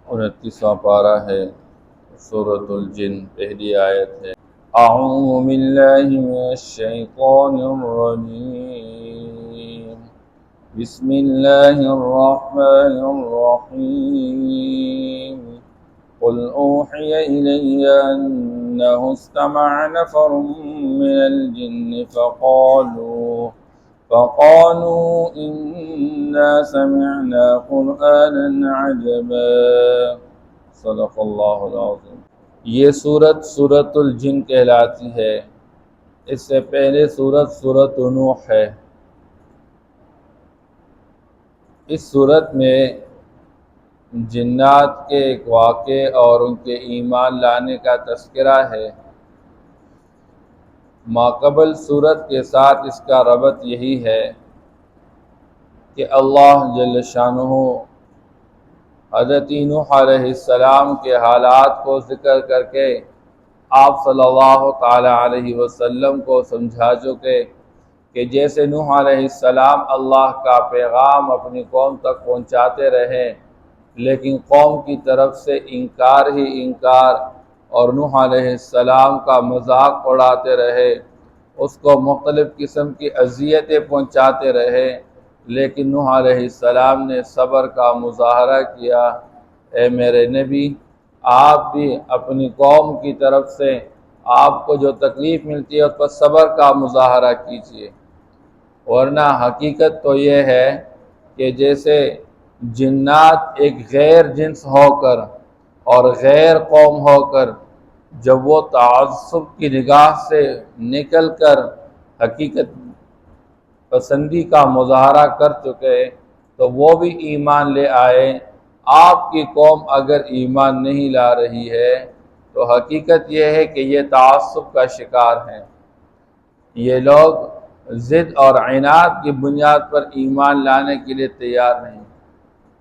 29واں پارہ ہے، سورۃ الجن، پہلی آیت ہے۔ اعوذ باللہ من الشیطان الرجیم، بسم اللہ الرحمن الرحیم۔ قل اوحی الی انہ استمع نفر من الجن فقالوا إنا سمعنا قرآنا عجبا۔ صدق اللہ العظیم۔ یہ سورۃ الجن کہلاتی ہے۔ اس سے پہلے سورۃ نوح ہے۔ اس سورت میں جنات کے ایک واقعے اور ان کے ایمان لانے کا تذکرہ ہے۔ ماقبل صورت کے ساتھ اس کا ربط یہی ہے کہ اللہ جل شانہ حضرت نوح علیہ السلام کے حالات کو ذکر کر کے آپ صلی اللہ تعالی علیہ وسلم کو سمجھا چکے کہ جیسے نوح علیہ السلام اللہ کا پیغام اپنی قوم تک پہنچاتے رہے، لیکن قوم کی طرف سے انکار ہی انکار، اور نوح علیہ السلام کا مذاق اڑاتے رہے، اس کو مختلف قسم کی اذیتیں پہنچاتے رہے، لیکن نوح علیہ السلام نے صبر کا مظاہرہ کیا۔ اے میرے نبی، آپ بھی اپنی قوم کی طرف سے آپ کو جو تکلیف ملتی ہے اس پر صبر کا مظاہرہ کیجیے، ورنہ حقیقت تو یہ ہے کہ جیسے جنات ایک غیر جنس ہو کر اور غیر قوم ہو کر جب وہ تعصب کی نگاہ سے نکل کر حقیقت پسندی کا مظاہرہ کر چکے تو وہ بھی ایمان لے آئے، آپ کی قوم اگر ایمان نہیں لا رہی ہے تو حقیقت یہ ہے کہ یہ تعصب کا شکار ہیں۔ یہ لوگ ضد اور عناد کی بنیاد پر ایمان لانے کے لیے تیار نہیں،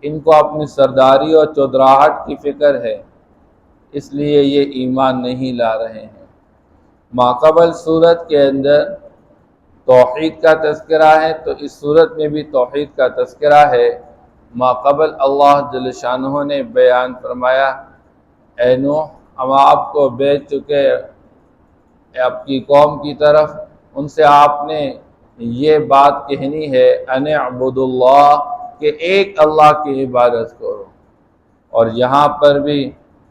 ان کو اپنی سرداری اور چودراہٹ کی فکر ہے، اس لیے یہ ایمان نہیں لا رہے ہیں۔ ماقبل صورت کے اندر توحید کا تذکرہ ہے تو اس صورت میں بھی توحید کا تذکرہ ہے۔ ماقبل اللہ جل شانہ نے بیان فرمایا، اے نوح، ہم آپ کو بھیج چکے آپ کی قوم کی طرف، ان سے آپ نے یہ بات کہنی ہے ان اعبدوا اللہ، کہ ایک اللہ کی عبادت کرو۔ اور یہاں پر بھی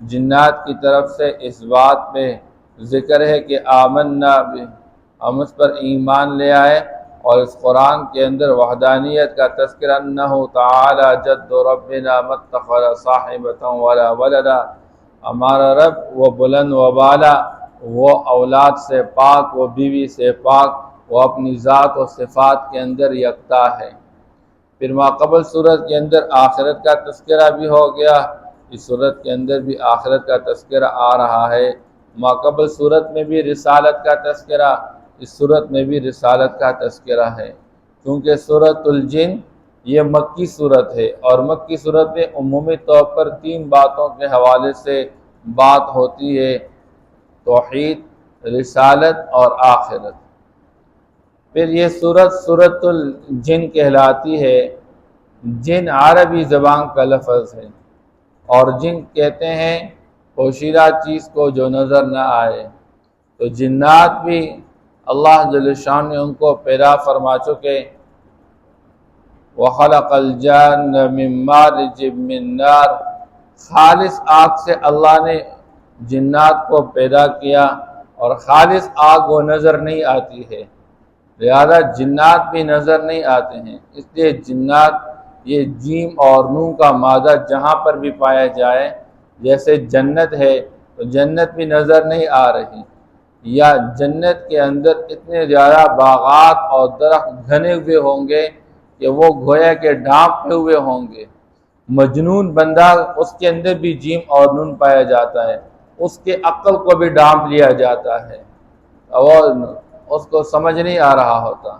جنات کی طرف سے اس بات میں ذکر ہے کہ آمنا بھی، ہم اس پر ایمان لے آئے، اور اس قرآن کے اندر وحدانیت کا تذکرہ انہ تعالی جد ربنا ما اتخذ صاحبۃ ولا ولدا، ہمارا رب وہ بلند و بالا، وہ اولاد سے پاک، وہ بیوی سے پاک، وہ اپنی ذات و صفات کے اندر یکتا ہے۔ پھر ماقبل صورت کے اندر آخرت کا تذکرہ بھی ہو گیا، اس صورت کے اندر بھی آخرت کا تذکرہ آ رہا ہے۔ ماقبل صورت میں بھی رسالت کا تذکرہ، اس صورت میں بھی رسالت کا تذکرہ ہے، کیونکہ سورۃ الجن یہ مکی صورت ہے، اور مکی صورت میں عمومی طور پر 3 باتوں کے حوالے سے بات ہوتی ہے: توحید، رسالت اور آخرت۔ پھر یہ سورۃ الجن کہلاتی ہے۔ جن عربی زبان کا لفظ ہے، اور جن کہتے ہیں پوشیدہ چیز کو جو نظر نہ آئے، تو جنات بھی اللہ جل شان نے ان کو پیدا فرما چکے۔ وَخَلَقَ الْجَانَّ مِن مَّارِجٍ مِّن نَّارٍ، خالص آگ سے اللہ نے جنات کو پیدا کیا، اور خالص آگ وہ نظر نہیں آتی ہے، لہذا جنات بھی نظر نہیں آتے ہیں۔ اس لیے جنات یہ جیم اور نون کا مادہ جہاں پر بھی پایا جائے، جیسے جنت ہے تو جنت بھی نظر نہیں آ رہی، یا جنت کے اندر اتنے زیادہ باغات اور درخت گھنے ہوئے ہوں گے کہ وہ گویا کہ ڈھانپے ہوئے ہوں گے۔ مجنون بندہ، اس کے اندر بھی جیم اور نون پایا جاتا ہے، اس کے عقل کو بھی ڈھانپ لیا جاتا ہے، اور اس کو سمجھ نہیں آ رہا ہوتا۔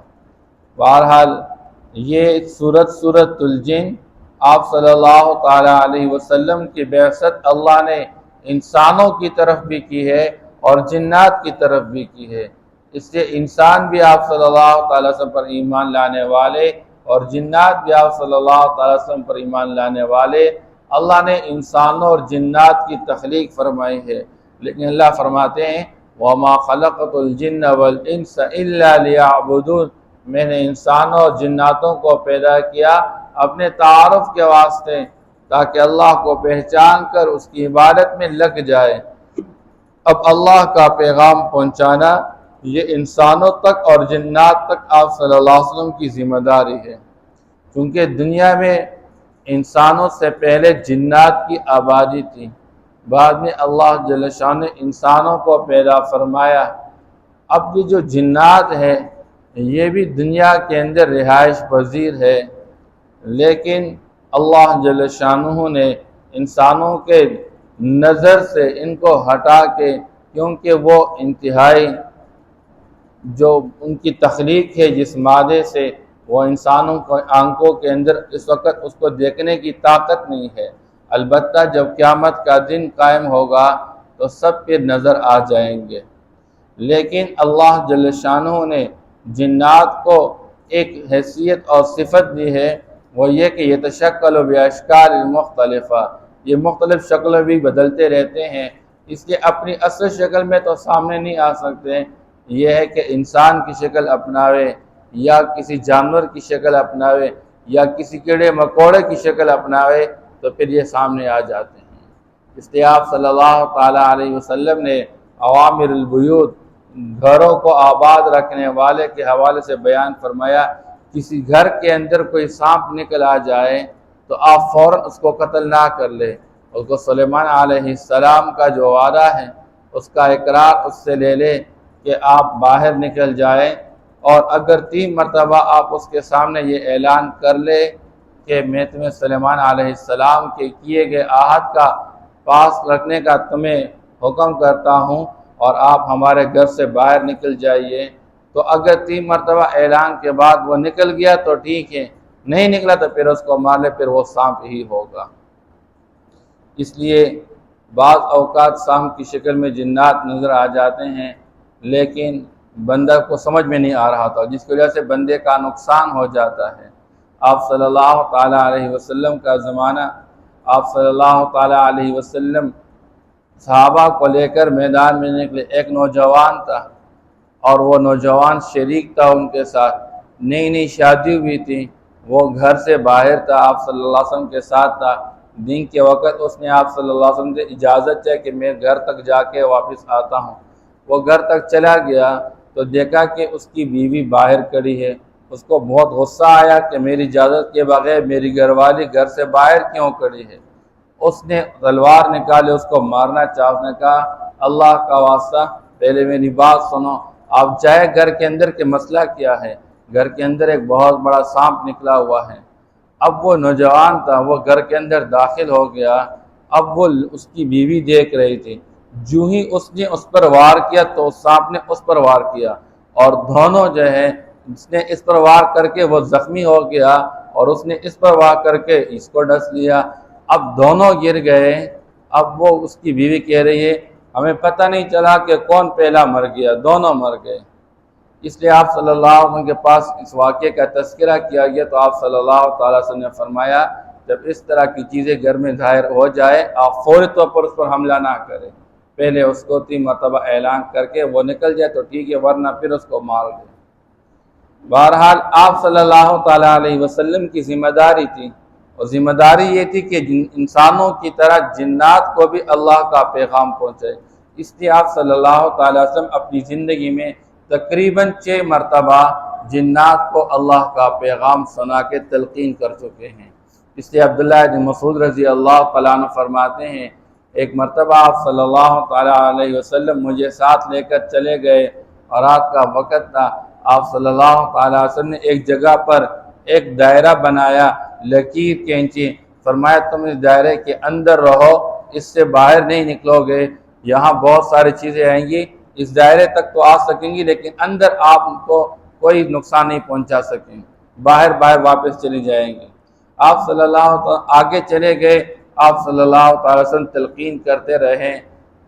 بہرحال یہ سورۃ الجن آپ صلی اللہ تعالی علیہ وسلم کی بعثت اللہ نے انسانوں کی طرف بھی کی ہے اور جنات کی طرف بھی کی ہے، اس سے انسان بھی آپ صلی اللہ تعالی وسلم پر ایمان لانے والے اور جنات بھی آپ صلی اللہ تعالی وسلم پر ایمان لانے والے اللہ نے انسانوں اور جنات کی تخلیق فرمائی ہے، لیکن اللہ فرماتے ہیں وَمَا خَلَقْتُ الْجِنَّ وَالْإِنسَ إِلَّا لِيَعْبُدُونَ، میں نے انسانوں اور جناتوں کو پیدا کیا اپنے تعارف کے واسطے، تاکہ اللہ کو پہچان کر اس کی عبادت میں لگ جائے۔ اب اللہ کا پیغام پہنچانا یہ انسانوں تک اور جنات تک آپ صلی اللہ علیہ وسلم کی ذمہ داری ہے، کیونکہ دنیا میں انسانوں سے پہلے جنات کی آبادی تھی، بعد میں اللہ جل شانہ نے انسانوں کو پیدا فرمایا۔ اب یہ جو جنات ہے یہ بھی دنیا کے اندر رہائش پذیر ہے، لیکن اللہ جل شانہ نے انسانوں کے نظر سے ان کو ہٹا کے، کیونکہ وہ انتہائی جو ان کی تخلیق ہے جس مادے سے، وہ انسانوں کو آنکھوں کے اندر اس وقت اس کو دیکھنے کی طاقت نہیں ہے، البتہ جب قیامت کا دن قائم ہوگا تو سب پہ نظر آ جائیں گے۔ لیکن اللہ جل شانہ نے جنات کو ایک حیثیت اور صفت دی ہے، وہ یہ کہ یتشکل باشکال مختلفہ، یہ مختلف شکلیں بھی بدلتے رہتے ہیں، اس لیے اپنی اصل شکل میں تو سامنے نہیں آ سکتے۔ یہ ہے کہ انسان کی شکل اپناوے یا کسی جانور کی شکل اپناوے یا کسی کیڑے مکوڑے کی شکل اپناوے تو پھر یہ سامنے آ جاتے ہیں۔ اس لیے آپ صلی اللہ تعالیٰ علیہ وسلم نے عوامر البیوت، گھروں کو آباد رکھنے والے کے حوالے سے بیان فرمایا، کسی گھر کے اندر کوئی سانپ نکل آ جائے تو آپ فوراً اس کو قتل نہ کر لے، اس کو سلیمان علیہ السلام کا جو وعدہ ہے اس کا اقرار اس سے لے لے کہ آپ باہر نکل جائیں، اور اگر 3 مرتبہ آپ اس کے سامنے یہ اعلان کر لے کہ میں تمہیں سلیمان علیہ السلام کے کیے گئے عہد کا پاس رکھنے کا تمہیں حکم کرتا ہوں اور آپ ہمارے گھر سے باہر نکل جائیے، تو اگر 3 مرتبہ اعلان کے بعد وہ نکل گیا تو ٹھیک ہے، نہیں نکلا تو پھر اس کو مار لے، پھر وہ سانپ ہی ہوگا۔ اس لیے بعض اوقات سانپ کی شکل میں جنات نظر آ جاتے ہیں، لیکن بندہ کو سمجھ میں نہیں آ رہا تھا، جس کی وجہ سے بندے کا نقصان ہو جاتا ہے۔ آپ صلی اللہ تعالیٰ علیہ وسلم کا زمانہ، آپ صلی اللہ تعالیٰ علیہ وسلم صحابہ کو لے کر میدان میں نکلے، ایک نوجوان تھا اور وہ نوجوان شریک تھا ان کے ساتھ، نئی نئی شادی ہوئی تھی، وہ گھر سے باہر تھا، آپ صلی اللہ علیہ وسلم کے ساتھ تھا۔ دن کے وقت اس نے آپ صلی اللہ علیہ وسلم سے اجازت چاہی کہ میں گھر تک جا کے واپس آتا ہوں۔ وہ گھر تک چلا گیا تو دیکھا کہ اس کی بیوی باہر کھڑی ہے، اس کو بہت غصہ آیا کہ میری اجازت کے بغیر میری گھر والی گھر سے باہر کیوں کھڑی ہے۔ اس نے تلوار نکالے، اس کو مارنا چاہا، اس نے کہا اللہ کا واسطہ پہلے میری بات سنو، آپ جائے گھر کے اندر کہ مسئلہ کیا ہے؟ گھر کے اندر ایک بہت بڑا سانپ نکلا ہوا ہے۔ اب وہ نوجوان تھا، وہ گھر کے اندر داخل ہو گیا، اب وہ اس کی بیوی دیکھ رہی تھی، جو ہی اس نے اس پر وار کیا تو سانپ نے اس پر وار کیا، اور دونوں جو ہے اس نے اس پر وار کر کے وہ زخمی ہو گیا اور اس نے اس پر وار کر کے اس کو ڈس لیا۔ اب دونوں گر گئے۔ اب وہ اس کی بیوی کہہ رہی ہے ہمیں پتہ نہیں چلا کہ کون پہلا مر گیا، دونوں مر گئے۔ اس لیے آپ صلی اللہ علیہ وسلم کے پاس اس واقعے کا تذکرہ کیا گیا تو آپ صلی اللہ تعالیٰ وسلم نے فرمایا جب اس طرح کی چیزیں گھر میں ظاہر ہو جائے آپ فوری طور پر اس پر حملہ نہ کریں، پہلے اس کو 3 مرتبہ اعلان کر کے وہ نکل جائے تو ٹھیک ہے، ورنہ پھر اس کو مار دیں۔ بہرحال آپ صلی اللہ تعالیٰ علیہ وسلم کی ذمہ داری تھی، اور ذمہ داری یہ تھی کہ انسانوں کی طرح جنات کو بھی اللہ کا پیغام پہنچائے۔ اس لیے آپ صلی اللہ تعالیٰ وسلم اپنی زندگی میں تقریباً 6 مرتبہ جنات کو اللہ کا پیغام سنا کے تلقین کر چکے ہیں۔ اس لیے عبداللہ بن مسعود رضی اللہ تعالیٰ عنہ فرماتے ہیں ایک مرتبہ آپ صلی اللہ تعالیٰ علیہ وسلم مجھے ساتھ لے کر چلے گئے اور رات کا وقت تھا، آپ صلی اللہ تعالیٰ علیہ وسلم نے ایک جگہ پر ایک دائرہ بنایا، لکیر کھینچی، فرمایا تم اس دائرے کے اندر رہو، اس سے باہر نہیں نکلو گے، یہاں بہت ساری چیزیں آئیں گی، اس دائرے تک تو آ سکیں گی لیکن اندر آپ کو کوئی نقصان نہیں پہنچا سکیں، باہر واپس چلی جائیں گے۔ آپ صلی اللہ علیہ وسلم آگے چلے گئے، آپ صلی اللہ تعالی وسلم تلقین کرتے رہے،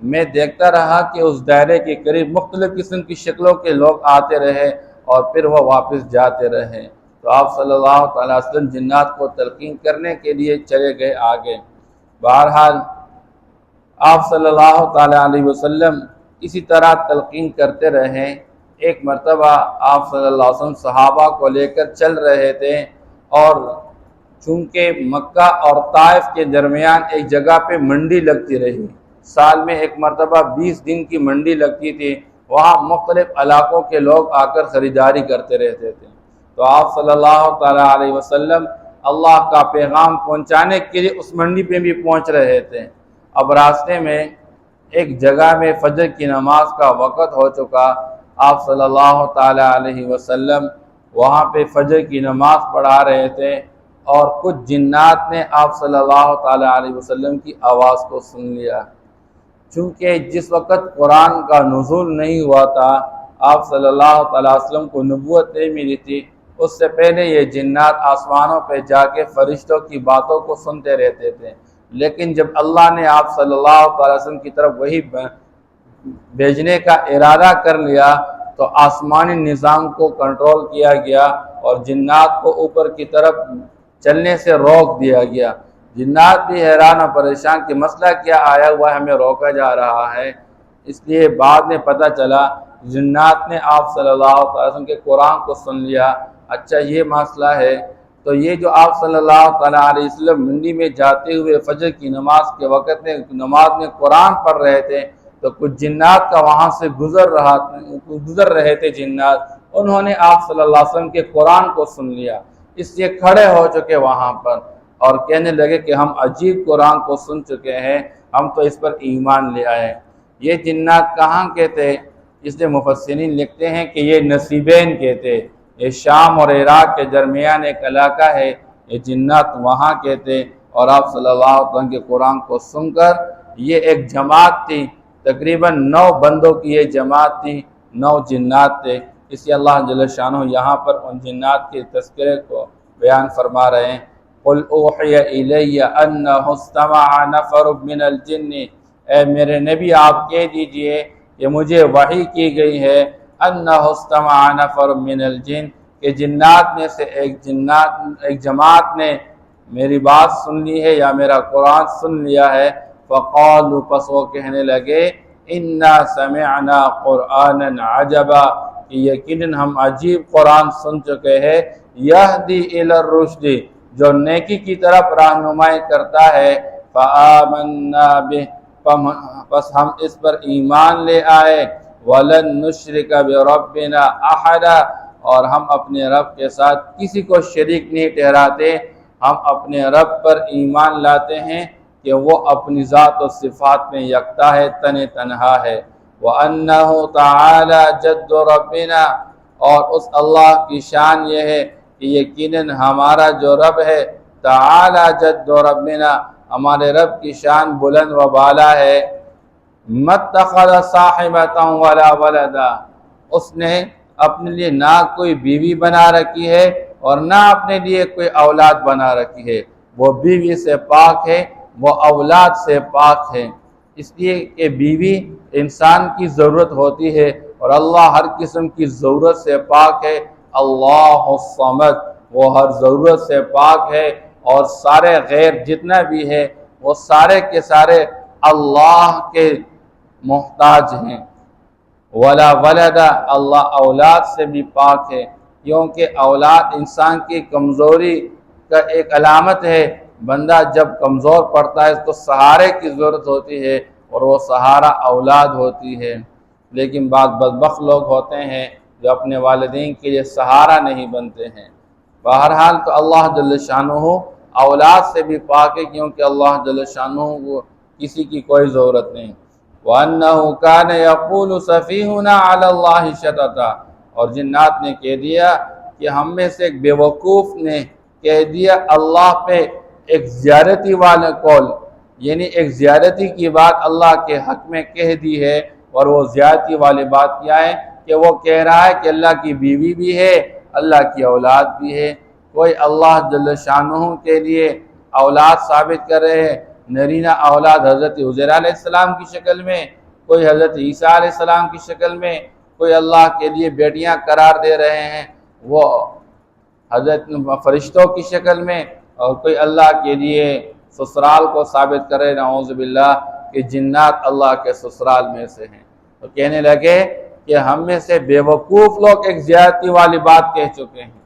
میں دیکھتا رہا کہ اس دائرے کے قریب مختلف قسم کی شکلوں کے لوگ آتے رہے اور پھر وہ واپس جاتے رہے۔ تو آپ صلی اللہ تعالی وسلم جنات کو تلقین کرنے کے لیے چلے گئے آگے۔ بہرحال آپ صلی اللہ تعالیٰ علیہ وسلم اسی طرح تلقین کرتے رہے۔ ایک مرتبہ آپ صلی اللہ علیہ وسلم صحابہ کو لے کر چل رہے تھے، اور چونکہ مکہ اور طائف کے درمیان ایک جگہ پہ منڈی لگتی رہی، سال میں ایک مرتبہ 20 دن کی منڈی لگتی تھی، وہاں مختلف علاقوں کے لوگ آ کر خریداری کرتے رہتے تھے۔ تو آپ صلی اللہ تعالیٰ علیہ وسلم اللہ کا پیغام پہنچانے کے لیے اس منڈی پہ بھی پہنچ رہے تھے۔ اب راستے میں ایک جگہ میں فجر کی نماز کا وقت ہو چکا، آپ صلی اللہ تعالیٰ علیہ وسلم وہاں پہ فجر کی نماز پڑھا رہے تھے، اور کچھ جنات نے آپ صلی اللہ تعالیٰ علیہ وسلم کی آواز کو سن لیا۔ چونکہ جس وقت قرآن کا نزول نہیں ہوا تھا، آپ صلی اللہ تعالیٰ علیہ وسلم کو نبوت نہیں ملی تھی، اس سے پہلے یہ جنات آسمانوں پہ جا کے فرشتوں کی باتوں کو سنتے رہتے تھے، لیکن جب اللہ نے آپ صلی اللہ تعالیٰ وسلم کی طرف وہی بھیجنے کا ارادہ کر لیا تو آسمانی نظام کو کنٹرول کیا گیا اور جنات کو اوپر کی طرف چلنے سے روک دیا گیا۔ جنات بھی حیران اور پریشان کہ مسئلہ کیا آیا ہوا ہے، ہمیں روکا جا رہا ہے۔ اس لیے بعد میں پتہ چلا جنات نے آپ صلی اللہ علیہ وسلم کے قرآن کو سن لیا۔ اچھا یہ مسئلہ ہے، تو یہ جو آپ صلی اللہ تعالیٰ علیہ وسلم منڈی میں جاتے ہوئے فجر کی نماز کے وقت میں نماز میں قرآن پڑھ رہے تھے، تو کچھ جنات کا وہاں سے گزر رہے تھے جنات، انہوں نے آپ صلی اللہ علیہ وسلم کے قرآن کو سن لیا، اس لیے کھڑے ہو چکے وہاں پر اور کہنے لگے کہ ہم عجیب قرآن کو سن چکے ہیں، ہم تو اس پر ایمان لے آئے۔ یہ جنات کہاں کے تھے؟ اس لیے مفسرین لکھتے ہیں کہ یہ نصیبین کے تھے، یہ شام اور عراق کے درمیان ایک علاقہ ہے، یہ جنات وہاں کے تھے، اور آپ صلی اللہ علیہ وسلم کے قرآن کو سن کر یہ ایک جماعت تھی، تقریباً 9 بندوں کی یہ جماعت تھی، 9 جنات تھے۔ اس لیے اللہ جل شانہ یہاں پر ان جنات کے تذکرے کو بیان فرما رہے ہیں۔ قُلْ أُوحِيَ إِلَيَّ أَنَّهُ اسْتَمَعَ نَفَرٌ مِّنَ الْجِنِّ، اے میرے نبی آپ کہہ دیجئے کہ مجھے وحی کی گئی ہے، أَنَّهُ اسْتَمَعَ نَفَرٌ مِّنَ الْجِنِّ، کہ جنات میں سے ایک جماعت نے میری بات سن لی ہے یا میرا قرآن سن لیا ہے۔ فَقَالُوا، پس وہ کہنے لگے، إِنَّا سَمِعْنَا قُرْآنًا عَجَبًا، کہ یقیناً ہم عجیب قرآن سن چکے ہیں، یہدی الی الرشد، جو نیکی کی طرف رہنمائی کرتا ہے، فآمنا بہ، پس ہم اس پر ایمان لے آئے، وَلَن نُشْرِكَ بِرَبِّنَا أَحَدًا، اور ہم اپنے رب کے ساتھ کسی کو شریک نہیں ٹھہراتے، ہم اپنے رب پر ایمان لاتے ہیں کہ وہ اپنی ذات و صفات میں یکتا ہے، تنہا ہے۔ وَأَنَّهُ تَعَالَى جَدُّ رَبِّنَا، اور اس اللہ کی شان یہ ہے کہ یقیناً ہمارا جو رب ہے، تعالی جد ربنا، ہمارے رب کی شان بلند و بالا ہے۔ مَتَّخَذَ صَاحِبَةً وَلَا وَلَدًا، اس نے اپنے لیے نہ کوئی بیوی بنا رکھی ہے اور نہ اپنے لیے کوئی اولاد بنا رکھی ہے، وہ بیوی سے پاک ہے، وہ اولاد سے پاک ہے۔ اس لیے کہ بیوی انسان کی ضرورت ہوتی ہے اور اللہ ہر قسم کی ضرورت سے پاک ہے۔ اللہ الصمد، وہ ہر ضرورت سے پاک ہے، اور سارے غیر جتنا بھی ہے وہ سارے کے سارے اللہ کے محتاج ہیں۔ ولا ولدا، اللہ اولاد سے بھی پاک ہے، کیونکہ اولاد انسان کی کمزوری کا ایک علامت ہے۔ بندہ جب کمزور پڑتا ہے اس کو سہارے کی ضرورت ہوتی ہے، اور وہ سہارا اولاد ہوتی ہے۔ لیکن بعض بدبخت لوگ ہوتے ہیں جو اپنے والدین کے لیے سہارا نہیں بنتے ہیں۔ بہرحال تو اللہ جل شانہ اولاد سے بھی پاک ہے، کیونکہ اللہ جل شانہ کو کسی کی کوئی ضرورت نہیں۔ وَأَنَّهُ كَانَ يَقُولُ سَفِيهُنَا عَلَى اللَّهِ شَطَطًا، اور جنات نے کہہ دیا کہ ہم میں سے ایک بیوقوف نے کہہ دیا اللہ پہ ایک زیادتی والا قول، یعنی ایک زیادتی کی بات اللہ کے حق میں کہہ دی ہے، اور وہ زیادتی والی بات کیا ہے کہ وہ کہہ رہا ہے کہ اللہ کی بیوی بھی ہے، اللہ کی اولاد بھی ہے۔ کوئی اللہ جل شانہ کے لیے اولاد ثابت کر رہے ہیں، نرینہ اولاد حضرت عزیر علیہ السلام کی شکل میں، کوئی حضرت عیسیٰ علیہ السلام کی شکل میں، کوئی اللہ کے لیے بیٹیاں قرار دے رہے ہیں وہ حضرت فرشتوں کی شکل میں، اور کوئی اللہ کے لیے سسرال کو ثابت کرے نعوذ باللہ کہ جنات اللہ کے سسرال میں سے ہیں۔ تو کہنے لگے کہ ہم میں سے بے وقوف لوگ ایک زیادتی والی بات کہہ چکے ہیں۔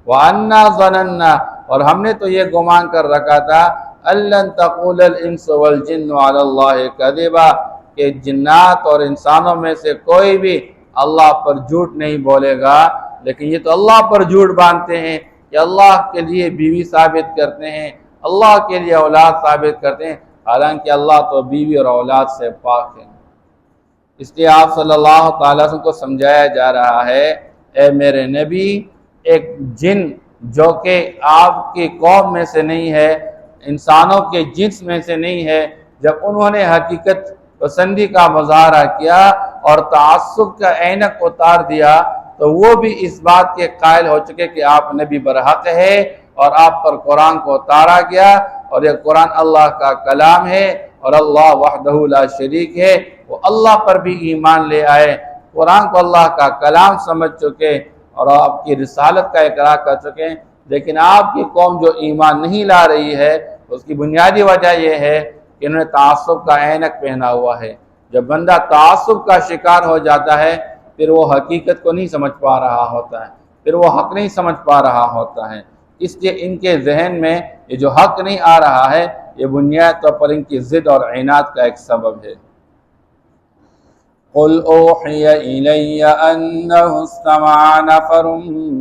وَأَنَّا ظَنَنَّا، اور ہم نے تو یہ گمان کر رکھا تھا أَلَّن تَقُولَ الْإِنسُ وَالْجِنُّ عَلَى اللَّهِ كَذِبًا، کہ جنات اور انسانوں میں سے کوئی بھی اللہ پر جھوٹ نہیں بولے گا، لیکن یہ تو اللہ پر جھوٹ باندھتے ہیں کہ اللہ کے لیے بیوی ثابت کرتے ہیں، اللہ کے لیے اولاد ثابت کرتے ہیں، حالانکہ اللہ تو بیوی اور اولاد سے پاک ہے۔ اس لیے آپ صلی اللہ تعالیٰ وسلم کو سمجھایا جا رہا ہے، اے میرے نبی، ایک جن جو کہ آپ کی قوم میں سے نہیں ہے، انسانوں کے جنس میں سے نہیں ہے، جب انہوں نے حقیقت پسندی کا مظاہرہ کیا اور تعصب کا عینک اتار دیا، تو وہ بھی اس بات کے قائل ہو چکے کہ آپ نبی برحق ہے اور آپ پر قرآن کو اتارا گیا، اور یہ قرآن اللہ کا کلام ہے اور اللہ وحدہ لا شریک ہے۔ وہ اللہ پر بھی ایمان لے آئے، قرآن کو اللہ کا کلام سمجھ چکے اور آپ کی رسالت کا اقرار کر چکے، لیکن آپ کی قوم جو ایمان نہیں لا رہی ہے، اس کی بنیادی وجہ یہ ہے کہ انہوں نے تعصب کا عینک پہنا ہوا ہے۔ جب بندہ تعصب کا شکار ہو جاتا ہے، پھر وہ حقیقت کو نہیں سمجھ پا رہا ہوتا ہے، پھر وہ حق نہیں سمجھ پا رہا ہوتا ہے۔ اس لیے ان کے ذہن میں یہ جو حق نہیں آ رہا ہے، یہ بنیاد طور پر ان کی ضد اور عناد کا ایک سبب ہے۔ قُلْ أُوحِيَ إِلَيَّ أَنَّهُ اسْتَمَعَ نَفَرٌ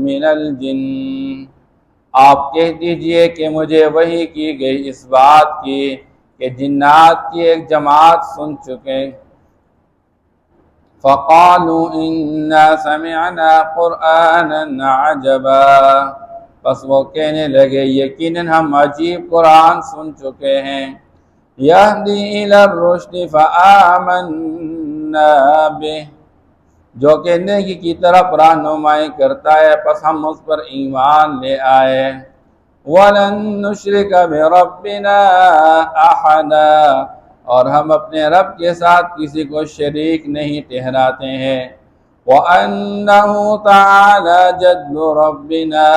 مِّنَ الْجِنِّ، آپ کہہ دیجئے کہ مجھے وحی کی گئی اس بات کی کہ جنات کی ایک جماعت سن چکے۔ فَقَالُوا إِنَّا سَمِعْنَا قُرْآنًا عَجَبًا، بس وہ کہنے لگے یقیناً ہم عجیب قرآن سن چکے ہیں۔ يَهْدِي إِلَى الرُّشْدِ فَآمَنَّا بِهِ، جو کہ نیکی کی طرف رہنمائی کرتا ہے، پس ہم اس پر ایمان لے آئے۔ وَلَن نُشْرِكَ بِرَبِّنَا أَحَدًا، اور ہم اپنے رب کے ساتھ کسی کو شریک نہیں ٹھہراتے ہیں۔ وَأَنَّهُ تَعَالَى جَدُّ رَبِّنَا،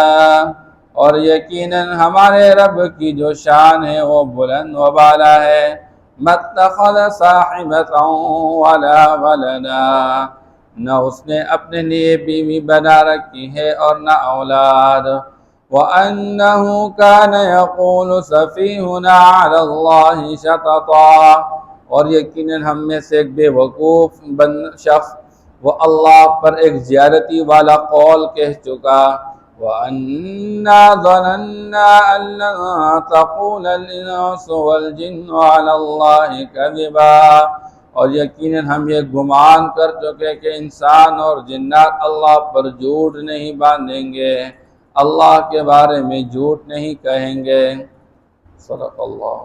اور یقیناً ہمارے رب کی جو شان ہے وہ بلند و بالا ہے۔ مَا اتَّخَذَ صَاحِبَةً وَلَا وَلَدًا، نہ اس نے اپنے لیے بیوی بنا رکھی ہے اور نہ اولاد۔ وَأَنَّهُ كَانَ يَقُولُ سَفِيهُنَا عَلَى اللَّهِ شَطَطًا، اور یقیناً ہم میں سے ایک بے وقوف شخص وہ اللہ پر ایک زیادتی والا قول کہہ چکا۔ وَأَنَّا ظَنَنَّا أَن لَّن تَقُولَ الْإِنسُ وَالْجِنُّ عَلَى اللَّهِ كَذِبًا، اور یقیناً ہم یہ گمان کر چکے کہ انسان اور جنات اللہ پر جھوٹ نہیں باندھیں گے، اللہ کے بارے میں جھوٹ نہیں کہیں گے۔ صدق اللہ۔